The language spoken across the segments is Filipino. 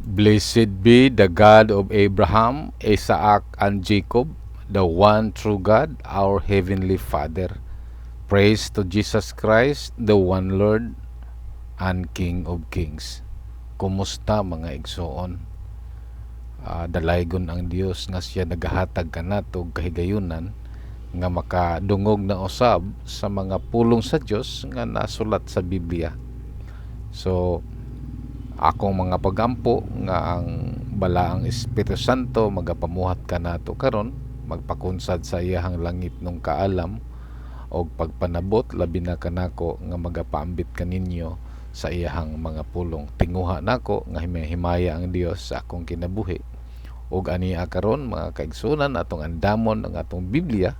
Blessed be the God of Abraham, Isaac, and Jacob, the one true God, our Heavenly Father. Praise to Jesus Christ, the one Lord and King of Kings. Kumusta mga igsoon? Dalaygon ang Dios nga siya nagahatag kanato kahigayunan nga makadungog na usab sa mga pulong sa Dios nga nasulat sa Biblia. So akong mga pagampo nga ang balaang Espiritu Santo magapamuhat kanato karon, magpakunsad sa iyahang langit nung kaalam o pagpanabot labi na kanako nga magapaambit kaninyo sa iyahang mga pulong. Tinguha nako nga himaya ang Dios sa akong kinabuhi. Ug aniya karon mga kaigsunan atong andamon ang atong Biblia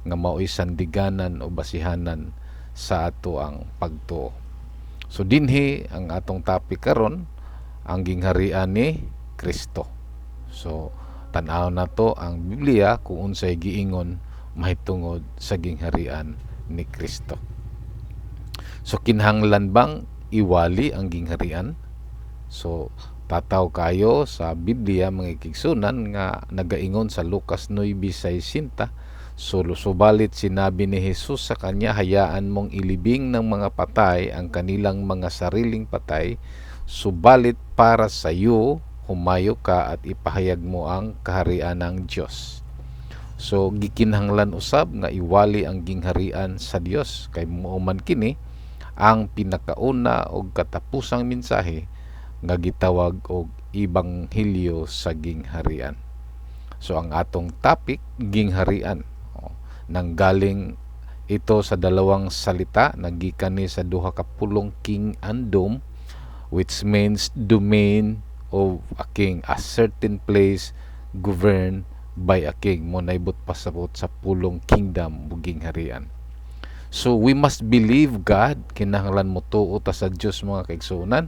nga mao'y sandiganan o basihanan sa ato ang pagtuo. So dinhi ang atong topic karon, ang gingharian ni Kristo. So tan-aw na to ang Biblia kung unsay giingon mahitungod sa gingharian ni Kristo. So kinahanglan bang iwali ang gingharian? So tataw kayo sa Biblia mga ikigsunan nga nagaingon sa Lucas 9:60. Subalit sinabi ni Jesus sa kanya, hayaan mong ilibing ng mga patay ang kanilang mga sariling patay, subalit para sa iyo humayo ka at ipahayag mo ang kaharian ng Diyos. So gikinahanglan usab nga iwali ang gingharian sa Dios kay muuman kini ang pinakauna og katapusang mensahe nga gitawag og ebanghelyo sa gingharian. So ang atong topic gingharian, nanggaling ito sa dalawang salita nagikan ni sa duha ka pulong king and dome, which means domain of a king, a certain place governed by a king. Mo naibot pasabot sa pulong kingdom ug gingharian. So we must believe God, kinahanglan mo tuo ta sa Dios mga kaigsunan.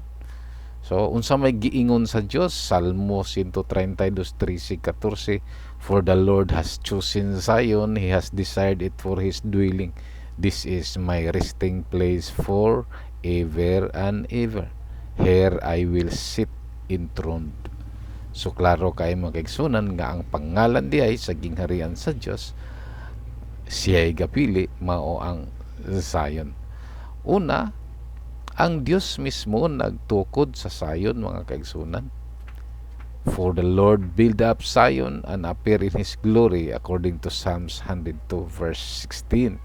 So unsa may giingon sa Dios, Salmo 132:13-14, for the Lord has chosen Zion, he has desired it for his dwelling. This is my resting place for ever and ever. Here I will sit enthroned. So klaro kay mga kaigsunan nga ang pangalan diay sa gingharian sa Dios, siya'y gapili mao ang Zion. Una, ang Dios mismo nagtukod sa Zion mga kaigsunan. For the Lord build up Zion and appear in his glory, according to Psalms 102:16,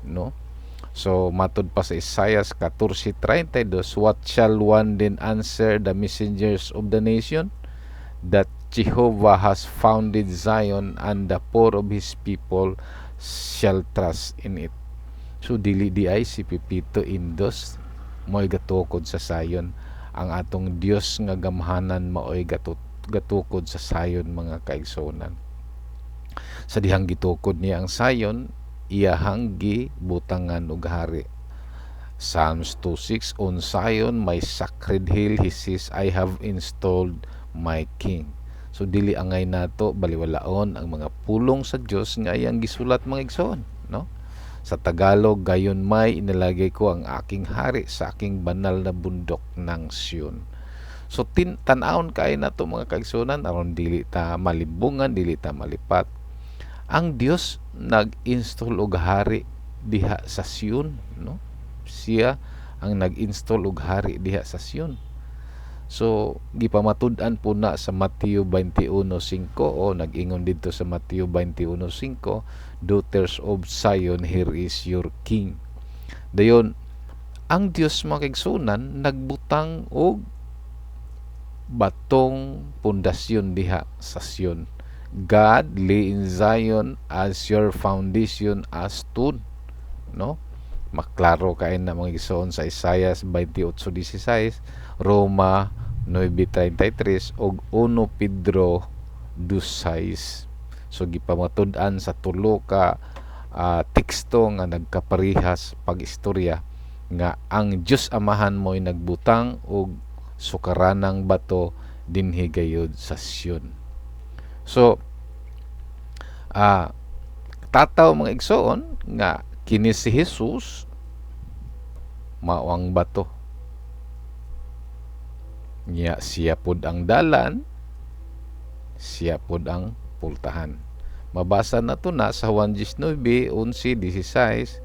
no? So matod pa sa Isaiah 14:32, what shall one then answer the messengers of the nation? That Jehovah has founded Zion, and the poor of his people shall trust in it. So dili di ay si Pipito Indos mo'y gatukod sa Zion. Ang atong Dios nga gamhanan mao'y gatukod sa Zion mga kaigsunan. Sa dihang gitukod niya ang Zion, iyahang gibutangan og hari. Psalms 2:6, on Zion my sacred hill, he says, I have installed my king. So dili angay nato baliwalaon ang mga pulong sa Dios nga iyang gisulat mga igsoon, no? Sa Tagalog, gayon may inilagay ko ang aking hari sa aking banal na bundok ng Sion. So tan-awon kay nato mga kaigsunan aron dili ta malibungan, dili ta malipat. Ang Dios nag-install og hari diha sa Sion, no? Siya ang nag-install og hari diha sa Sion. So gipamatud-an po na sa Mateo 21:5, o nag-ingon dito sa Mateo 21:5, daughters of Zion, here is your king. Dayon ang Dios mga kaigsunan nagbutang og batong pundasyon diha sa Sion. God lay in Zion as your foundation, as stone, no? Maklaro kay na mga igsoon sa Isaiah 28:16, Roma 9:33 og 1 Pedro 2:6. So gipamatud-an sa tulo ka teksto nga nagkaparihas pag-istorya nga ang Dios Amahan mo'y nagbutang og sukaranang bato dinhi gayud sa Sion. So tataw mga igsoon nga kini si Jesus mao ang bato. Nya siya pud ang dalan, siya pud ang pultahan. Mabasa na to na sa Juan 19, 11, 16,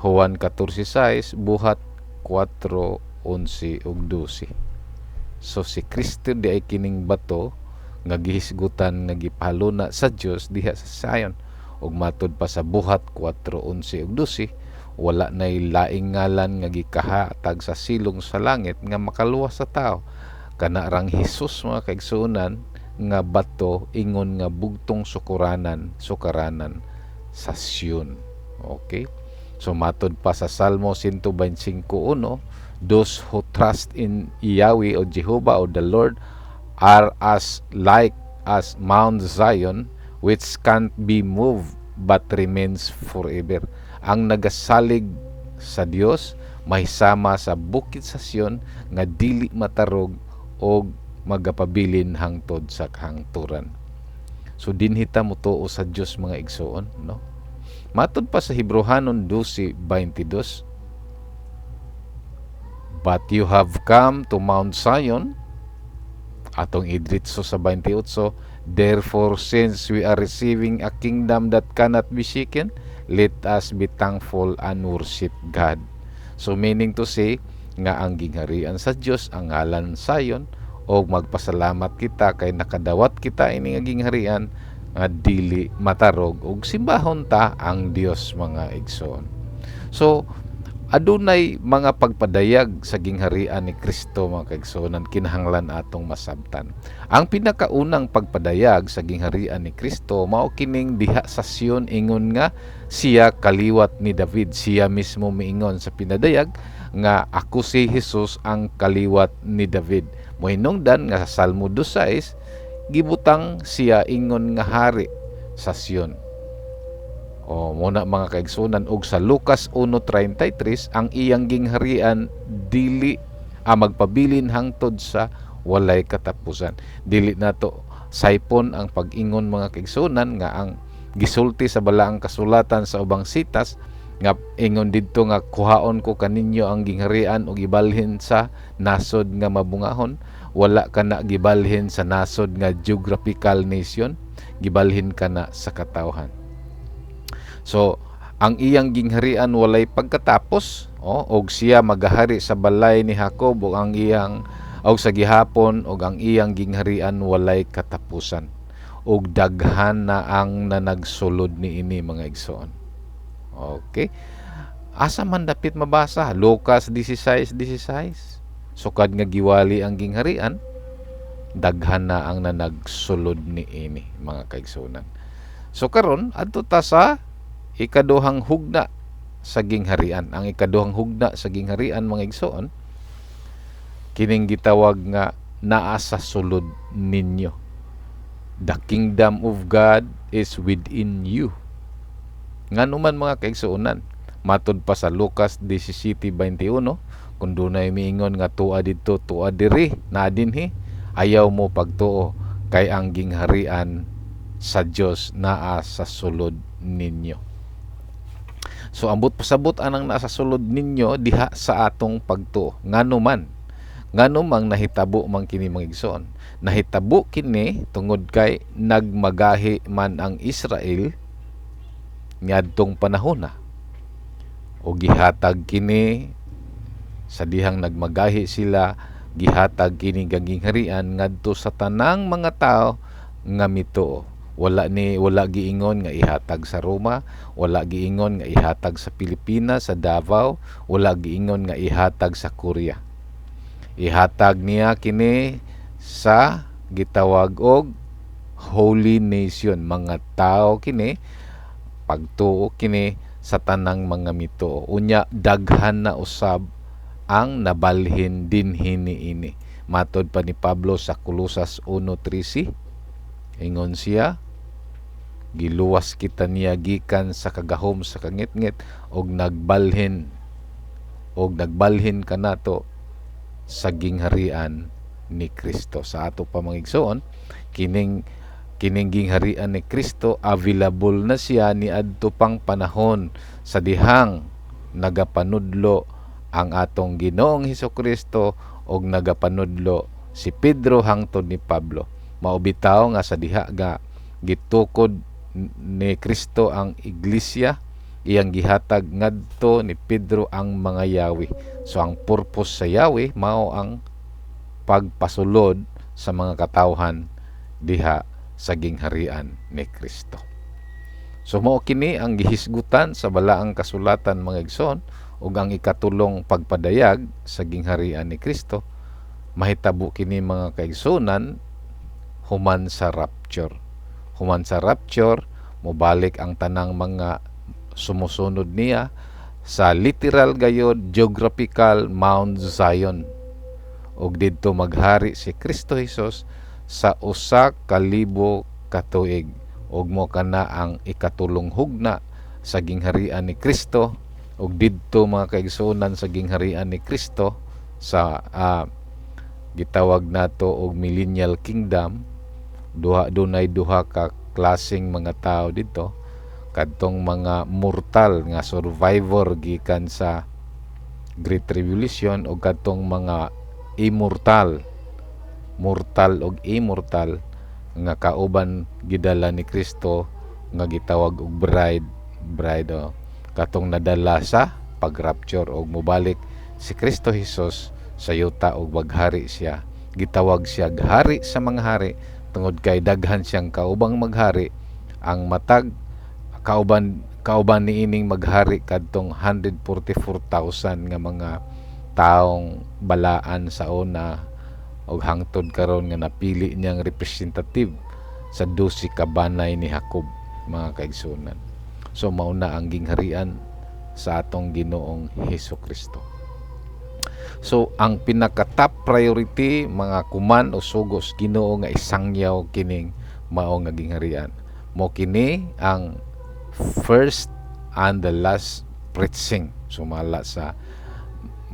Juan 14:6, buhat 4, 11 ug 12. So si Kristo di ay kining bato nga gihisgutan nga gipaluna sa Dios diha sa Sion, ug matud pa sa buhat 4, 11 ug 12, wala nay laing ngalan nga gikahatag sa silong sa langit nga makaluwas sa tao kana rang Hesus, mga kaigsuonan, nga bato ingon nga bugtong sukaranan sa Sion. Okay? So matod pa sa Salmo 125:1, those who trust in Yahweh o Jehovah o the Lord are as like as Mount Zion, which can't be moved but remains forever. Ang nagasalig sa Dios mahisama sa bukid sa Sion nga dili matarog o magapabilin hangtod sa kahangturan. So dinhita mo tuo sa Dios, mga igsoon, no? Matod pa sa Hebrehanon 12:22, but you have come to Mount Zion, atong idritso sa 28, therefore since we are receiving a kingdom that cannot be shaken, let us be thankful and worship God. So meaning to say nga ang gingharian sa Dios ang ngalan Zion, o magpasalamat kita kay nakadawat kita ini nga gingharian nga dili matarog, ug simbahon ta ang Dios, mga igsoon. So adunay mga pagpadayag sa gingharian ni Kristo, mga kaigsoonan, kinahanglan atong masabtan. Ang pinakaunang pagpadayag sa gingharian ni Kristo mao kining diha sa Sion, ingon nga siya kaliwat ni David. Siya mismo miingon sa pinadayag nga ako si Jesus ang kaliwat ni David. Mohinungdan nga sa Salmo 2:6, gibutang siya ingon nga hari sa Sion. O muna, mga kaigsunan, og sa Lucas 1:33, ang iyang gingharian dili magpabilin hangtod sa walay katapusan. Dili nato saipon ang pag-ingon, mga kaigsunan, nga ang gisulti sa balaang kasulatan sa ubang sitas nga ingon didto nga kuhaon ko kaninyo ang gingharian ug ibalhin sa nasod nga mabungahon. Wala kana gibalhin sa nasod nga geographical nation, gibalhin kana sa katawhan. So ang iyang gingharian walay pagkatapos, og siya magahari sa balay ni Jacob, og ang iyang og sa gihapon, og ang iyang gingharian walay katapusan, og daghan na ang nanagsulod niini, mga igsoon. Okay, asa man dapit mabasa? Lucas 16:16, sukad nga giwali ang gingharian, daghan na ang nanagsulod niini, mga kaigsuonan. So karon adto ta sa ikaduhang hugna sa gingharian. Ang ikaduhang hugna sa gingharian, mga igsoon, kining gitawag nga naa sa sulod ninyo. The kingdom of God is within you. Nganuman, mga kaigsuonan, matud pa sa Lucas 17:21, kung dunay miingon nga tuwa didto tuwa diri na dinhi, ayaw mo pagtuo, kay ang gingharian sa Dios naa sa sulod ninyo. So ambot pasabot anang nasa sulod ninyo diha sa atong pagtuo. Nganumang nahitabo man kini, mga igsoon, nahitabo kini tungod kay nagmagahi man ang Israel niadtong panahon na, o gihatag kini sa dihang nagmagahi sila, gihatag kini gingharian ngadto sa tanang mga tao nga mituo. Wala giingon nga ihatag sa Roma, wala giingon nga ihatag sa Pilipinas, sa Davao, wala giingon nga ihatag sa Korea. Ihatag niya kini sa gitawag og Holy Nation, mga tao kini, pagtuo kini sa tanang mga mituo. Unya daghan na usab ang nabalhin dinhi niini. Matod pa ni Pablo sa Colosas 1:13, ingon siya, giluwas kita niya gikan sa kagahom sa kangitngit, og nagbalhin kanato sa gingharian ni Kristo. Sa ato pa, mga igsoon, kining gingharian ni Kristo available na siya ni adto pang panahon sa dihang nagapanudlo ang atong Ginoong Hesukristo og nagapanudlo si Pedro hangtod ni Pablo. Maubitaw nga sa diha nga gitukod ni Kristo ang iglesia, iyang gihatag ngadto ni Pedro ang mga yawi. So ang purpose sa yawi mao ang pagpasulod sa mga katawhan diha sa gingharian ni Kristo. So mao kini ang gihisgutan sa balaang kasulatan mga igsoon, ug ang ikatulong pagpadayag sa gingharian ni Kristo mahitabo kini mga kaigsunan human sa rapture. Human sa rapture mobalik ang tanang mga sumusunod niya sa literal gayod geographical Mount Zion, ug didto maghari si Kristo Jesus sa 1,000 ka tuig, ug mo kana ang ikatulong hugna sa gingharian ni Kristo. Ug didto mga kaigsunan sa gingharian ni Kristo sa gitawag nato og millennial kingdom, dunay duha ka klaseng mga tao dito, kadtong mga mortal nga survivor gikan sa Great Tribulation, o kadtong mga immortal, mortal og immortal nga kauban gidala ni Kristo nga gitawag og bride katong nadala sa pag-rapture og mobalik si Kristo Jesus sa yuta og maghari siya. Gitawag siya hari sa mga hari tungod kay daghan siyang kaubang maghari. Ang matag kauban niining maghari kadtong 144,000 nga mga taong balaan sa una og hangtod karon nga napili niyang representative sa 12 ka banay ni Jacob mga kaigsunan. So mauna ang gingharian sa atong Ginoong Hesukristo. So ang pinaka-top priority mga kuman o sugos Ginoo nga isangyaw kining mao nga gingharian. Mo kini ang first and the last preaching sumala sa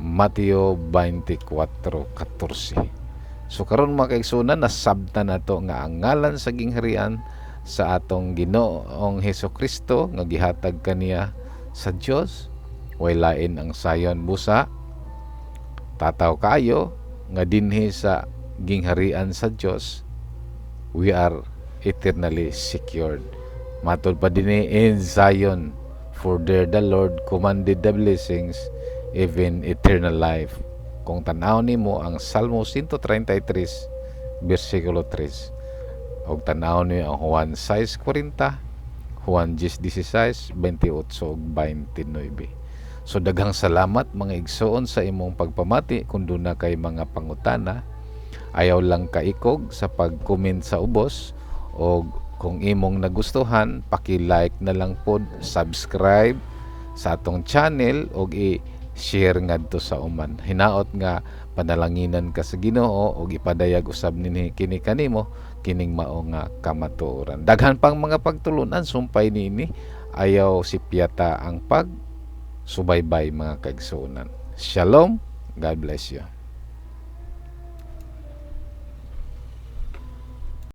Mateo 24:14. So karon mga kaigsunan nasabtan nato nga ang ngalan sa gingharian sa atong Ginoong Hesukristo nga gihatag kaniya sa Dios way lain ang sayon busa tataw kayo nga dinhi sa gingharian sa Dios, we are eternally secured. Matod pa dinhi in Zion, for there the Lord commanded the blessings, even eternal life. Kung tanaw nimo ang Salmo 133 versikulo 3, og tanaw niyo ang Juan 6:40, Juan 10:16, 28 ug 29. So daghang salamat mga igsoon sa imong pagpamati. Kung doon na kay mga pangutana, ayaw lang kaikog sa pag-comment sa ubos, o kung imong nagustuhan, paki-like na lang pod, subscribe sa atong channel og i-share ngadto sa uman. Hinaot nga panalanginan ka sa Ginoo og ipadayag usab nini kini kanimo kining mao nga kamatuoran. Daghan pang mga pagtulunan sumpay niini, ayaw sipyata ang subaybay mga kaigsuonan. Shalom, God bless you.